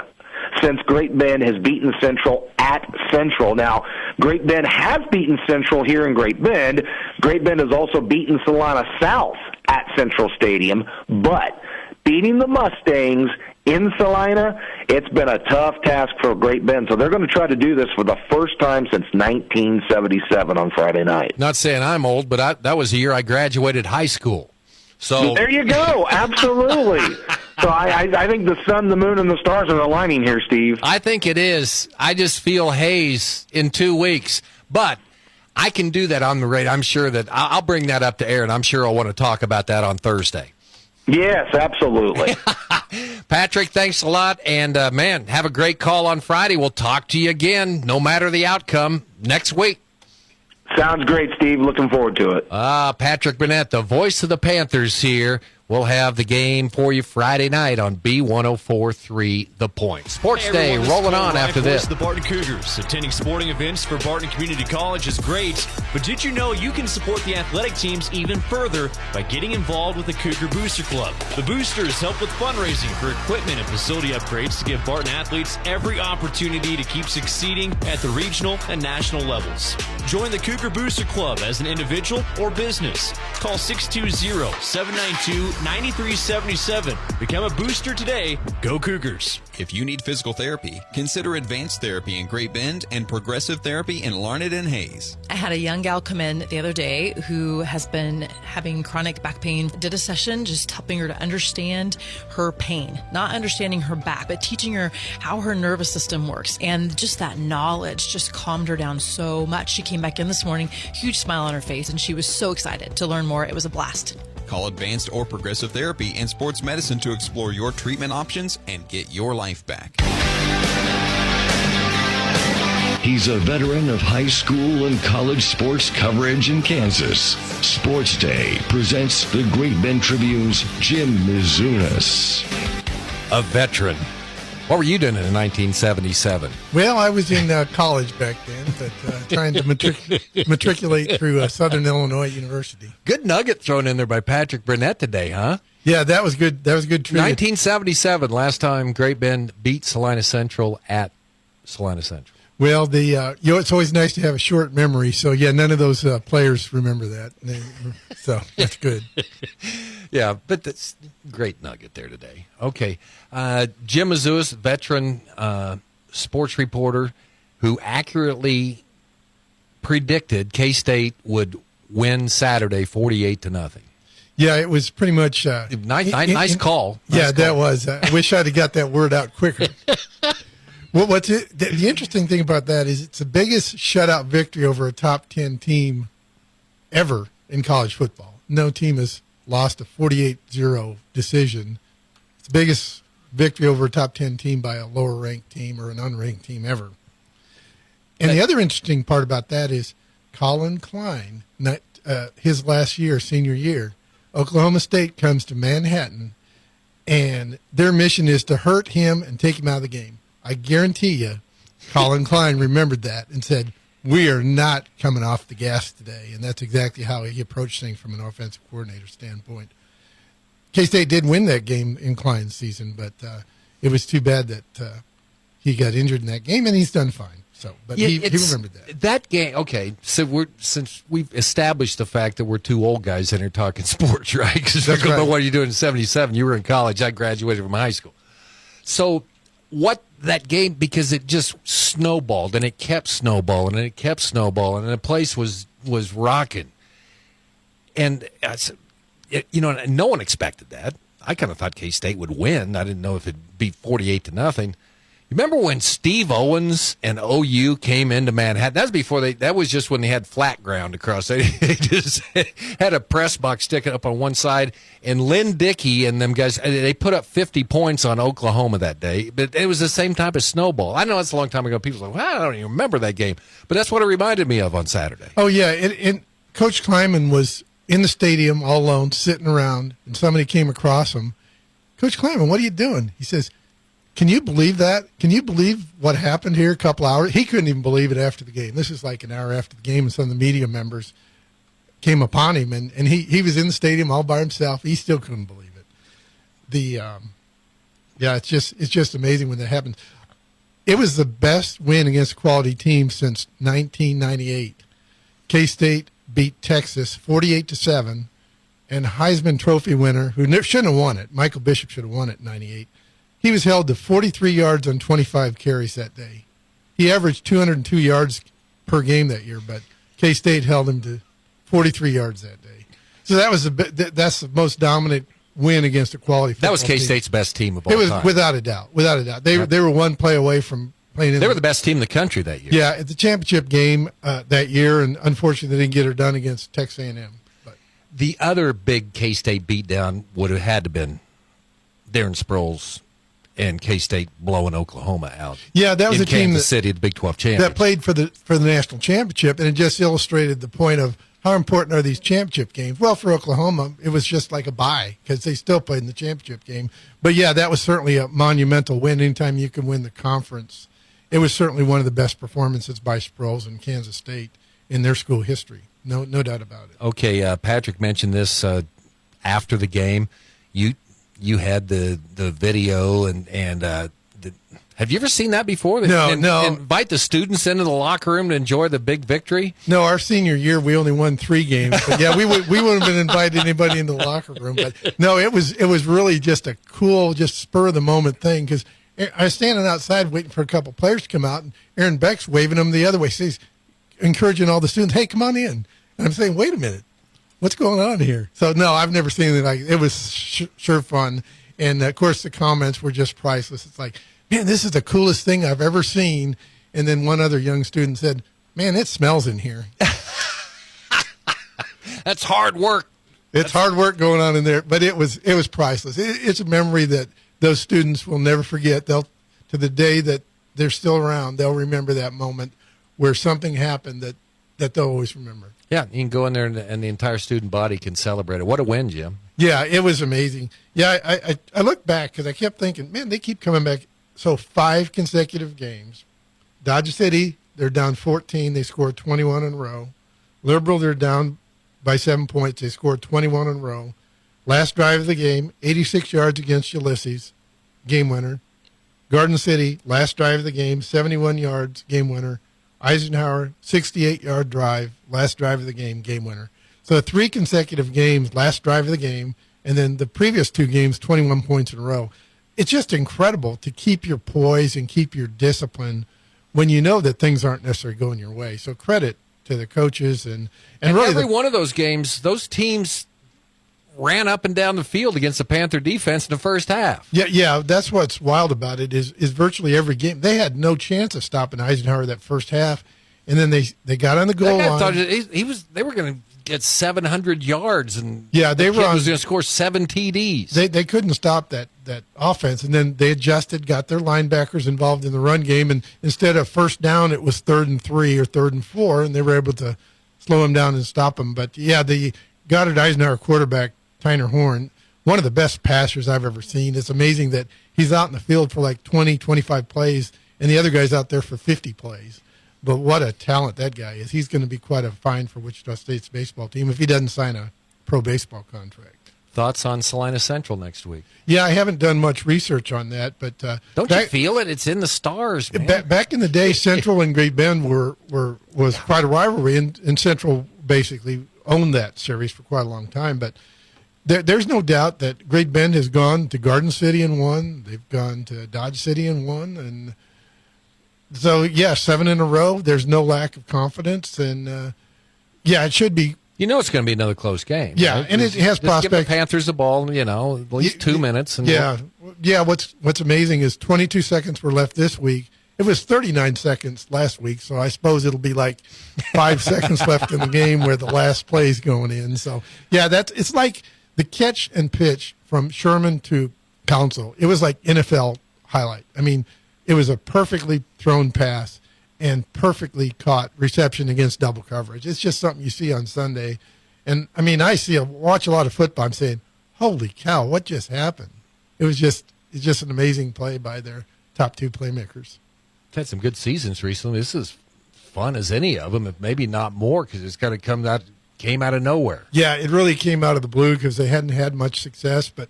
since Great Bend has beaten Central at Central. Now, Great Bend has beaten Central here in Great Bend. Great Bend has also beaten Salina South at Central Stadium, but beating the Mustangs in Salina, it's been a tough task for Great Bend. So they're going to try to do this for the first time since 1977 on Friday night. Not saying I'm old, but that was the year I graduated high school. So there you go. Absolutely. So I think the sun, the moon, and the stars are aligning here, Steve. I think it is. I just feel haze in 2 weeks. But I can do that on the radio. I'm sure that I'll bring that up to Aaron. I'm sure I'll want to talk about that on Thursday. Yes, absolutely. Patrick, thanks a lot. And, man, have a great call on Friday. We'll talk to you again, no matter the outcome, next week. Sounds great, Steve. Looking forward to it. Patrick Burnett, the voice of the Panthers here. We'll have the game for you Friday night on B1043 The Point. Sports Day rolling on after this. The Barton Cougars. Attending sporting events for Barton Community College is great, but did you know you can support the athletic teams even further by getting involved with the Cougar Booster Club? The Boosters help with fundraising for equipment and facility upgrades to give Barton athletes every opportunity to keep succeeding at the regional and national levels. Join the Cougar Booster Club as an individual or business. Call 620-792-9377. Become a booster today. Go Cougars. If you need physical therapy, consider Advanced Therapy in Great Bend and Progressive Therapy in Larned and Hayes. I had a young gal come in the other day who has been having chronic back pain. Did a session just helping her to understand her pain, not understanding her back, but teaching her how her nervous system works. And just that knowledge just calmed her down so much. She came back in this morning, huge smile on her face, and she was so excited to learn more. It was a blast. Call Advanced or Progressive Therapy and Sports Medicine to explore your treatment options and get your life back. He's a veteran of high school and college sports coverage in Kansas. Sports Day presents the Great Bend Tribune's Jim Misunas. A veteran. What were you doing in 1977? Well, I was in college back then, but trying to matriculate through Southern Illinois University. Good nugget thrown in there by Patrick Burnett today, huh? Yeah, that was good. That was good trivia. 1977, last time Great Bend beat Salina Central at Salina Central. Well, it's always nice to have a short memory. So yeah, none of those players remember that. So that's good. Yeah, but that's great nugget there today. Okay, Jim Misunas, veteran sports reporter, who accurately predicted K-State would win Saturday 48-0. Yeah, it was pretty much nice call. Nice call. That was. I wish I'd have got that word out quicker. Well, the interesting thing about that is it's the biggest shutout victory over a top 10 team ever in college football. No team has lost a 48-0 decision. It's the biggest victory over a top 10 team by a lower-ranked team or an unranked team ever. And the other interesting part about that is Colin Klein, his last year, senior year, Oklahoma State comes to Manhattan and their mission is to hurt him and take him out of the game. I guarantee you, Colin Klein remembered that and said, we are not coming off the gas today. And that's exactly how he approached things from an offensive coordinator standpoint. K-State did win that game in Klein's season, but it was too bad that he got injured in that game, and he's done fine. So, but he remembered that. That game, okay, so since we've established the fact that we're two old guys in here talking sports, right? Because we're talking about what are you doing in 77? You were in college. I graduated from high school. So what that game, because it just snowballed, and it kept snowballing, and it kept snowballing, and the place was rocking. And, no one expected that. I kind of thought K-State would win. I didn't know if it'd be 48-0. Remember when Steve Owens and OU came into Manhattan? That was before that was just when they had flat ground across. They just had a press box sticking up on one side, and Lynn Dickey and them guys, they put up 50 points on Oklahoma that day. But it was the same type of snowball. I know it's a long time ago. People are like, well, I don't even remember that game. But that's what it reminded me of on Saturday. Oh, yeah. And Coach Kleiman was in the stadium all alone, sitting around, and somebody came across him. Coach Kleiman, what are you doing? He says, can you believe that? Can you believe what happened here a couple hours? He couldn't even believe it after the game. This is like an hour after the game, and some of the media members came upon him, and he was in the stadium all by himself. He still couldn't believe it. It's just amazing when that happens. It was the best win against a quality team since 1998. K-State beat Texas 48-7, and Heisman Trophy winner, who shouldn't have won it, Michael Bishop should have won it in 98. He was held to 43 yards on 25 carries that day. He averaged 202 yards per game that year, but K-State held him to 43 yards that day. So that's the most dominant win against a quality football team. That was K-State's best team of all time. It was without a doubt. They were one play away from playing. They were the best team in the country that year. Yeah, at the championship game that year, and unfortunately they didn't get her done against Texas A&M. But the other big K-State beatdown would have had to been Darren Sproles and K-State blowing Oklahoma out. Yeah, that was in a team Kansas City, the Big 12 championship. That played for the national championship, and it just illustrated the point of how important are these championship games. Well, for Oklahoma, it was just like a bye because they still played in the championship game. But yeah, that was certainly a monumental win. Anytime you can win the conference, it was certainly one of the best performances by Sproles in Kansas State in their school history. No doubt about it. Okay, Patrick mentioned this after the game. You had the video and have you ever seen that before? No. Invite the students into the locker room to enjoy the big victory? No, our senior year we only won 3 games. But yeah, we wouldn't have been invited anybody into the locker room. But no, it was really just a cool, just spur of the moment thing because I was standing outside waiting for a couple players to come out, and Aaron Beck's waving them the other way. So he's encouraging all the students, "Hey, come on in." And I'm saying, "Wait a minute. What's going on here?" So, no, I've never seen anything like it. It was sure fun. And, of course, the comments were just priceless. It's like, man, this is the coolest thing I've ever seen. And then one other young student said, man, it smells in here. That's hard work. It's hard work going on in there. But it was priceless. It's a memory that those students will never forget. To the day that they're still around, they'll remember that moment where something happened that they'll always remember. Yeah, you can go in there and the entire student body can celebrate it. What a win, Jim. Yeah, it was amazing. Yeah, I look back because I kept thinking, man, they keep coming back. So 5 consecutive games. Dodge City, they're down 14. They scored 21 in a row. Liberal, they're down by 7 points. They scored 21 in a row. Last drive of the game, 86 yards against Ulysses, game winner. Garden City, last drive of the game, 71 yards, game winner. Eisenhower, 68-yard drive, last drive of the game, game winner. So 3 consecutive games, last drive of the game, and then the previous 2 games, 21 points in a row. It's just incredible to keep your poise and keep your discipline when you know that things aren't necessarily going your way. So credit to the coaches. And really every one of those games, those teams ran up and down the field against the Panther defense in the first half. Yeah, that's what's wild about it is virtually every game. They had no chance of stopping Eisenhower that first half, and then they got on the goal line. Thought they were going to get 700 yards, and yeah, they was going to score 7 TDs. They couldn't stop that offense, and then they adjusted, got their linebackers involved in the run game, and instead of first down, it was 3rd and 3 or 3rd and 4, and they were able to slow them down and stop them. But yeah, the Goddard Eisenhower quarterback, Tyner Horn, one of the best passers I've ever seen. It's amazing that he's out in the field for like 20, 25 plays, and the other guy's out there for 50 plays. But what a talent that guy is. He's going to be quite a find for Wichita State's baseball team if he doesn't sign a pro baseball contract. Thoughts on Salina Central next week? Yeah, I haven't done much research on that, but don't you feel it? It's in the stars, man. Back in the day, Central and Great Bend was quite a rivalry, and Central basically owned that series for quite a long time. But there's no doubt that Great Bend has gone to Garden City and won. They've gone to Dodge City and won, and so 7 in a row. There's no lack of confidence, and it should be. You know it's going to be another close game. Yeah, right? and it has prospects. Give the Panthers the ball, at least 2 minutes. And What's amazing is 22 seconds were left this week. It was 39 seconds last week, so I suppose it'll be like 5 seconds left in the game where the last play is going in. So, it's like the catch and pitch from Sherman to Council. It was like NFL highlight. I mean, it was a perfectly thrown pass and perfectly caught reception against double coverage. It's just something you see on Sunday. And, I mean, watch a lot of football. I'm saying, holy cow, what just happened? It's just an amazing play by their top two playmakers. Had some good seasons recently. This is fun as any of them, if maybe not more, because it's kind of came out of nowhere. Yeah, it really came out of the blue because they hadn't had much success. But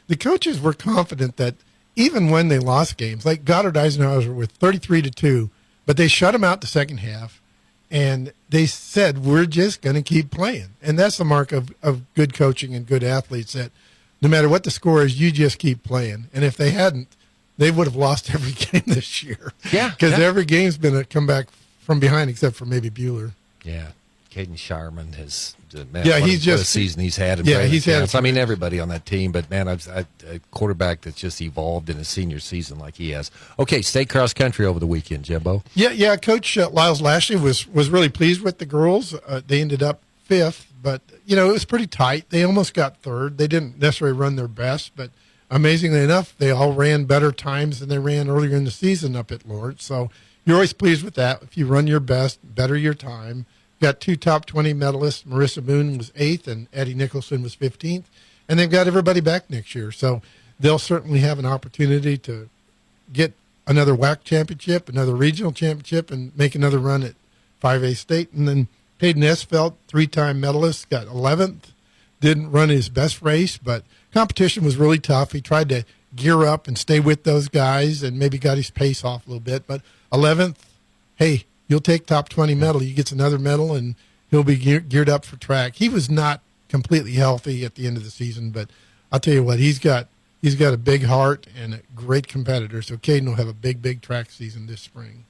the coaches were confident that even when they lost games, like Goddard Eisenhower with 33-2, but they shut them out the second half, and they said, we're just going to keep playing. And that's the mark of good coaching and good athletes, that no matter what the score is, you just keep playing. And if they hadn't, they would have lost every game this year. Yeah. Because every game's been a comeback from behind except for maybe Bueller. Yeah. Caden Shireman has, what a season he's had. He's had. I mean, everybody on that team, but man, a quarterback that's just evolved in his senior season like he has. Okay, state cross country over the weekend, Jimbo. Yeah. Coach Lyles Lashley was really pleased with the girls. They ended up 5th, but it was pretty tight. They almost got 3rd. They didn't necessarily run their best, but amazingly enough, they all ran better times than they ran earlier in the season up at Lawrence. So you're always pleased with that. If you run your best, better your time. Got 2 top 20 medalists. Marissa Boone was 8th, and Eddie Nicholson was 15th. And they've got everybody back next year. So they'll certainly have an opportunity to get another WAC championship, another regional championship, and make another run at 5A state. And then Hayden Esfeld, 3-time medalist, got 11th. Didn't run his best race, but competition was really tough. He tried to gear up and stay with those guys and maybe got his pace off a little bit. But 11th, hey, you'll take top 20 medal. He gets another medal, and he'll be geared up for track. He was not completely healthy at the end of the season, but I'll tell you what, he's got a big heart and a great competitor. So Caden will have a big track season this spring.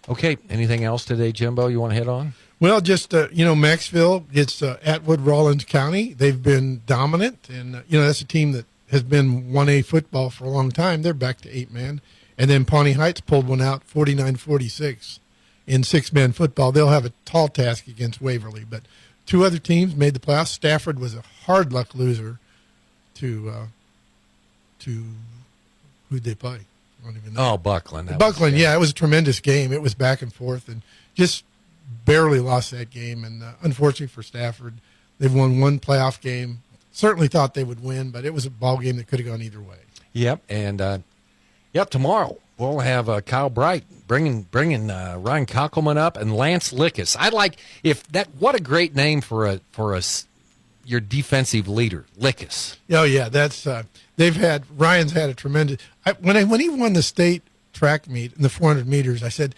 Okay, anything else today, Jimbo, you want to hit on? Well, just, Maxville gets Atwood Rawlins County. They've been dominant, and, that's a team that has been 1A football for a long time. They're back to 8-man. And then Pawnee Heights pulled one out, 49-46 in 6-man football. They'll have a tall task against Waverly. But 2 other teams made the playoffs. Stafford was a hard luck loser to who'd they play? I don't even know. Oh, Buckland. Buckland, it was a tremendous game. It was back and forth, and just barely lost that game. And unfortunately for Stafford, they've won 1 playoff game. Certainly thought they would win, but it was a ball game that could have gone either way. Yep, and tomorrow we'll have Kyle Bright bringing Ryan Kockelman up and Lance Lickus. What a great name for your defensive leader, Lickus. Oh yeah, that's Ryan's had a tremendous. When he won the state track meet in the 400 meters, I said,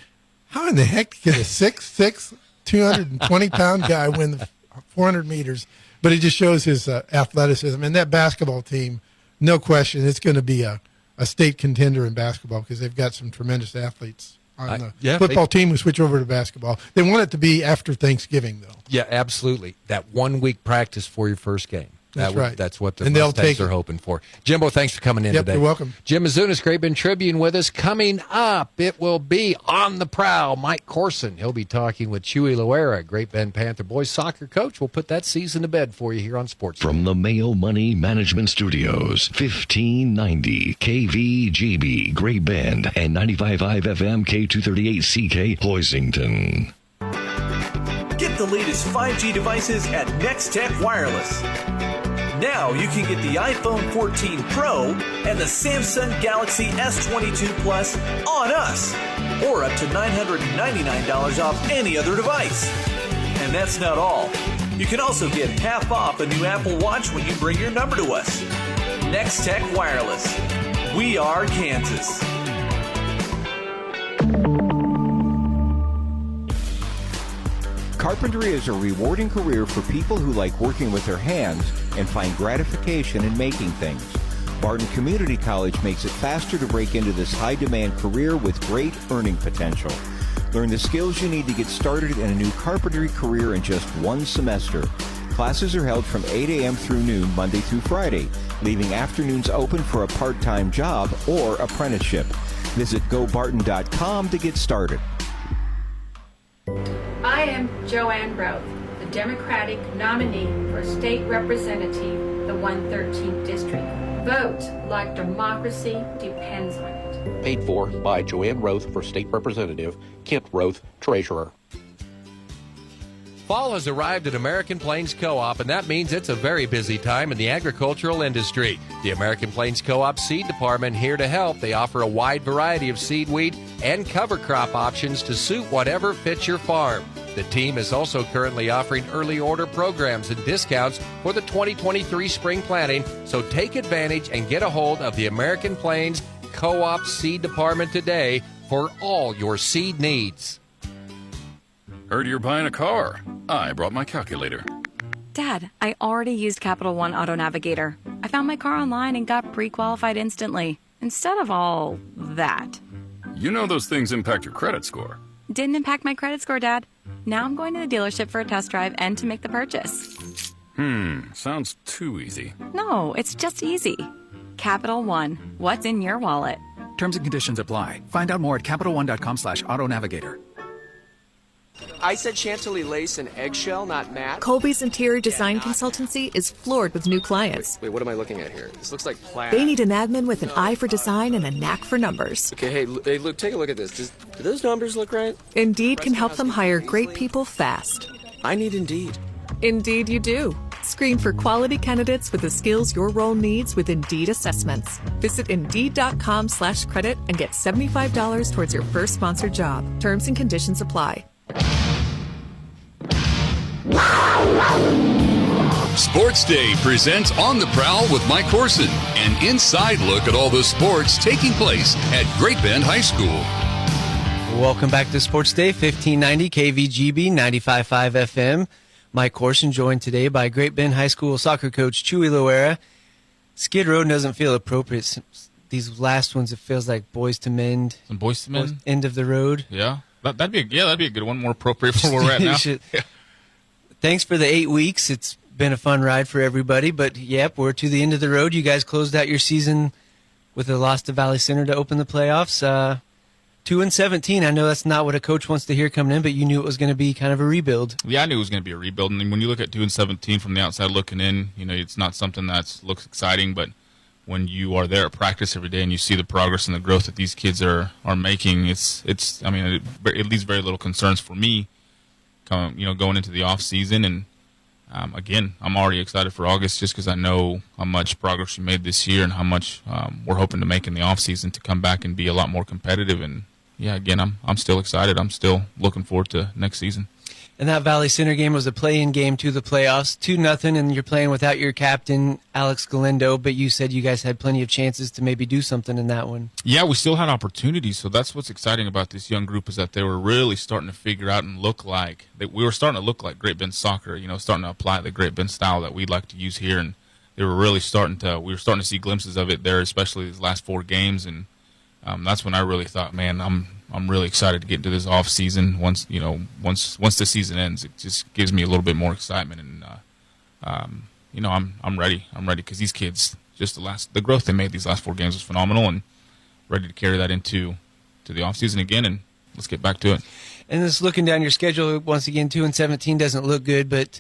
how in the heck could a 6'6", 220-pound guy win the 400 meters? But it just shows his athleticism. And that basketball team, no question, it's going to be a state contender in basketball because they've got some tremendous athletes on the football team who switch over to basketball. They want it to be after Thanksgiving, though. Yeah, absolutely. That 1 week practice for your first game. That's right. That's what the Mustangs are hoping for. Jimbo, thanks for coming in today. You're welcome. Jim Misunas, Great Bend Tribune with us. Coming up, it will be on the prowl. Mike Courson. He'll be talking with Chuy Loera, Great Bend Panther boys soccer coach. We'll put that season to bed for you here on Sports. From the Mayo Money Management Studios, 1590 KVGB, Great Bend, and 95.5 FM K238CK, Hoisington. Get the latest 5G devices at Next Tech Wireless. Now you can get the iPhone 14 Pro and the Samsung Galaxy S22 Plus on us, or up to $999 off any other device. And that's not all. You can also get half off a new Apple Watch when you bring your number to us. Next Tech Wireless. We are Kansas. Carpentry is a rewarding career for people who like working with their hands and find gratification in making things. Barton Community College makes it faster to break into this high-demand career with great earning potential. Learn the skills you need to get started in a new carpentry career in just one semester. Classes are held from 8 a.m. through noon, Monday through Friday, leaving afternoons open for a part-time job or apprenticeship. Visit gobarton.com to get started. I am Joanne Roth, the Democratic nominee for State Representative, the 113th District. Vote like democracy depends on it. Paid for by Joanne Roth for State Representative, Kent Roth, Treasurer. Fall has arrived at American Plains Co-op, and that means it's a very busy time in the agricultural industry. The American Plains Co-op Seed Department here to help. They offer a wide variety of seed, wheat, and cover crop options to suit whatever fits your farm. The team is also currently offering early order programs and discounts for the 2023 spring planting, so take advantage and get a hold of the American Plains Co-op Seed Department today for all your seed needs. Heard you're buying a car. I brought my calculator. Dad, I already used Capital One Auto Navigator. I found my car online and got pre-qualified instantly, instead of all that. You know those things impact your credit score. Didn't impact my credit score, Dad. Now I'm going to the dealership for a test drive and to make the purchase. Sounds too easy. No, it's just easy. Capital One, what's in your wallet? Terms and conditions apply. Find out more at CapitalOne.com/Auto Navigator. I said chantilly lace and eggshell, not matte. Colby's interior design consultancy is floored with new clients. Wait, what am I looking at here? This looks like plaid. They need an admin with an eye for design and a knack for numbers. Okay, hey, look, take a look at this. Do those numbers look right? Indeed can help them hire great people fast. I need Indeed. Indeed you do. Screen for quality candidates with the skills your role needs with Indeed assessments. Visit Indeed.com/credit and get $75 towards your first sponsored job. Terms and conditions apply. Sports Day presents On the Prowl with Mike Courson, an inside look at all the sports taking place at Great Bend High School. Welcome back to Sports Day, 1590 KVGB 95.5 FM. Mike Courson joined today by Great Bend High School soccer coach Chuy Loera. Skid Row doesn't feel appropriate. These last ones, it feels like Boys to Men. Some Boys to Men? End of the road. Yeah. That'd be a good one, more appropriate for where we're at now. Yeah. Thanks for the 8 weeks. It's been a fun ride for everybody, but yep, we're to the end of the road. You guys closed out your season with a loss to Valley Center to open the playoffs. 2-17. I know that's not what a coach wants to hear coming in, but you knew it was going to be kind of a rebuild. Yeah, I knew it was going to be a rebuild. And when you look at 2-17 from the outside looking in, it's not something that looks exciting, but when you are there at practice every day and you see the progress and the growth that these kids are making, it leaves very little concerns for me, going into the off season. And again, I'm already excited for August just because I know how much progress we made this year and how much we're hoping to make in the off season to come back and be a lot more competitive. And yeah, again, I'm still excited. I'm still looking forward to next season. And that Valley Center game was a play-in game to the playoffs, 2-0, and you're playing without your captain, Alex Galindo, but you said you guys had plenty of chances to maybe do something in that one. Yeah, we still had opportunities, so that's what's exciting about this young group is that they were really starting to figure out and look like – we were starting to look like Great Bend soccer, starting to apply the Great Bend style that we'd like to use here, and they were really we were starting to see glimpses of it there, especially these last 4 games, and that's when I really thought, man, I'm really excited to get into this off season. Once the season ends, it just gives me a little bit more excitement, and I'm ready. I'm ready because these kids, just the growth they made these last 4 games was phenomenal, and ready to carry that into the off season again. And let's get back to it. And just looking down your schedule once again, 2-17 doesn't look good, but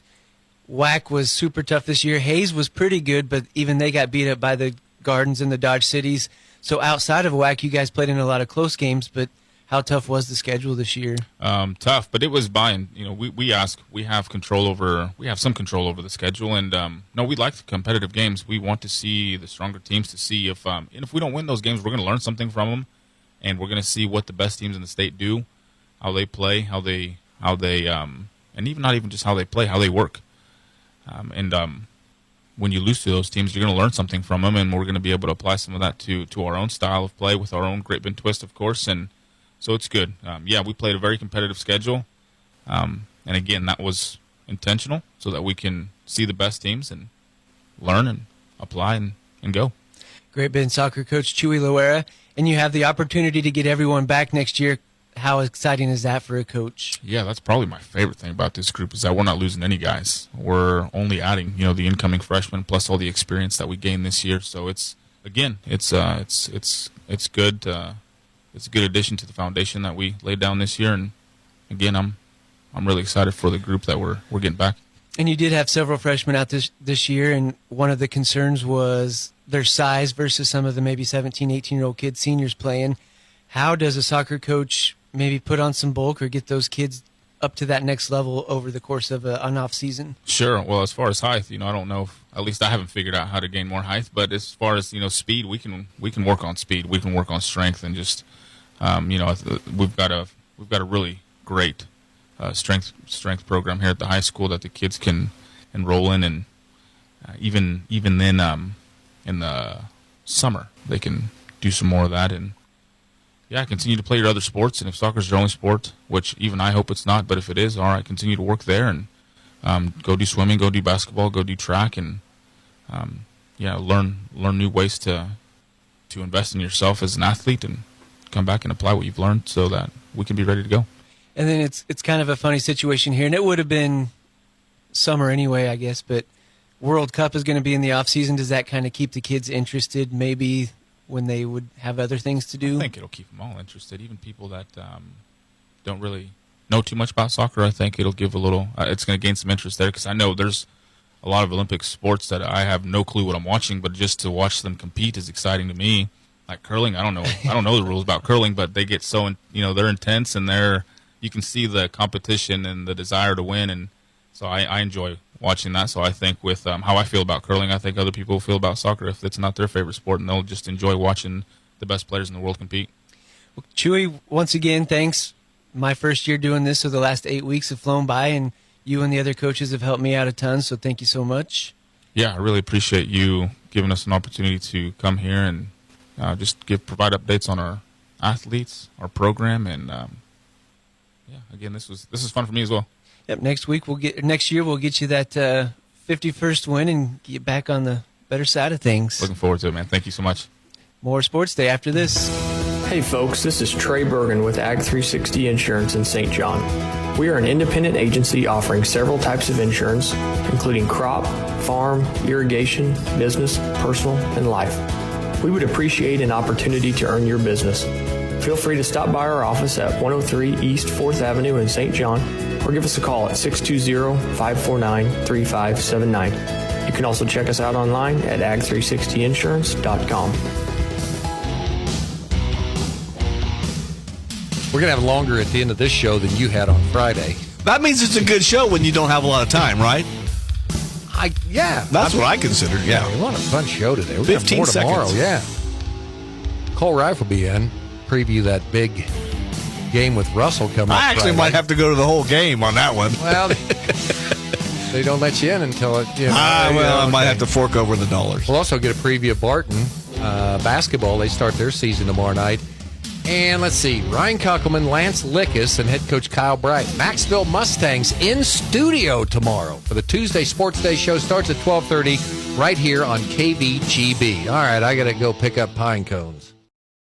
WAC was super tough this year. Hayes was pretty good, but even they got beat up by the Gardens and the Dodge Cities. So outside of WAC, you guys played in a lot of close games, but how tough was the schedule this year? Tough, but it was buying. We have control over. We have some control over the schedule, and no, we like the competitive games. We want to see the stronger teams to see if and if we don't win those games, we're going to learn something from them, and we're going to see what the best teams in the state do, how they play, how they and even not even just how they play, how they work, when you lose to those teams, you're going to learn something from them, and we're going to be able to apply some of that to our own style of play with our own Great Bend twist, of course, and so it's good. We played a very competitive schedule, and again, that was intentional so that we can see the best teams and learn and apply and go. Great Bend soccer coach Chuy Loera, and you have the opportunity to get everyone back next year. How exciting is that for a coach? Yeah, that's probably my favorite thing about this group is that we're not losing any guys. We're only adding, the incoming freshmen plus all the experience that we gained this year. So it's good. It's a good addition to the foundation that we laid down this year. And again, I'm really excited for the group that we're getting back. And you did have several freshmen out this year, and one of the concerns was their size versus some of the maybe 17, 18-year-old kids, seniors playing. How does a soccer coach maybe put on some bulk or get those kids up to that next level over the course of an off season? Sure. Well, as far as height, I don't know. At least I haven't figured out how to gain more height. But as far as speed, we can work on speed. We can work on strength, and just we've got a really great strength program here at the high school that the kids can enroll in, and even then in the summer they can do some more of that and. Yeah, continue to play your other sports, and if soccer's your only sport, which even I hope it's not, but if it is, all right, continue to work there and go do swimming, go do basketball, go do track, and learn new ways to invest in yourself as an athlete and come back and apply what you've learned so that we can be ready to go. And then it's kind of a funny situation here, and it would have been summer anyway, I guess, but World Cup is going to be in the off season. Does that kind of keep the kids interested? Maybe when they would have other things to do? I think it'll keep them all interested, even people that don't really know too much about soccer. I think it'll give a little it's going to gain some interest there, because I know there's a lot of Olympic sports that I have no clue what I'm watching, but just to watch them compete is exciting to me. Like curling, I don't know the rules about curling, but they get so they're intense, and you can see the competition and the desire to win, and so I enjoy watching that. So I think with how I feel about curling, I think other people feel about soccer if it's not their favorite sport, and they'll just enjoy watching the best players in the world compete. Well, Chuy, once again, thanks. My first year doing this, so the last 8 weeks have flown by, and you and the other coaches have helped me out a ton, so thank you so much. Yeah, I really appreciate you giving us an opportunity to come here and just provide updates on our athletes, our program, and again, this is fun for me as well. Yep. Next year we'll get you that 51st win and get back on the better side of things. Looking forward to it, man. Thank you so much. More Sports Day after this. Hey folks, this is Trey Bergen with Ag 360 Insurance in St. John. We are an independent agency offering several types of insurance, including crop, farm, irrigation, business, personal, and life. We would appreciate an opportunity to earn your business. Feel free to stop by our office at 103 East 4th Avenue in St. John, or give us a call at 620-549-3579. You can also check us out online at ag360insurance.com. We're going to have longer at the end of this show than you had on Friday. That means it's a good show when you don't have a lot of time, right? That's what I consider, yeah. We want a fun show today. We're 15 more tomorrow, seconds. yeah. Cole Rife will be in, preview that big game with Russell coming up I actually Friday. might have to go to the whole game on that one. Well, they don't let you in until it. I might have to fork over the dollars. We'll also get a preview of Barton basketball. They start their season tomorrow night. And let's see, Ryan Kuckelman, Lance Lickus, and head coach Kyle Bright. Maxville Mustangs in studio tomorrow for the Tuesday Sports Day show. Starts at 12:30 right here on KVGB. All right, I got to go pick up pine cones.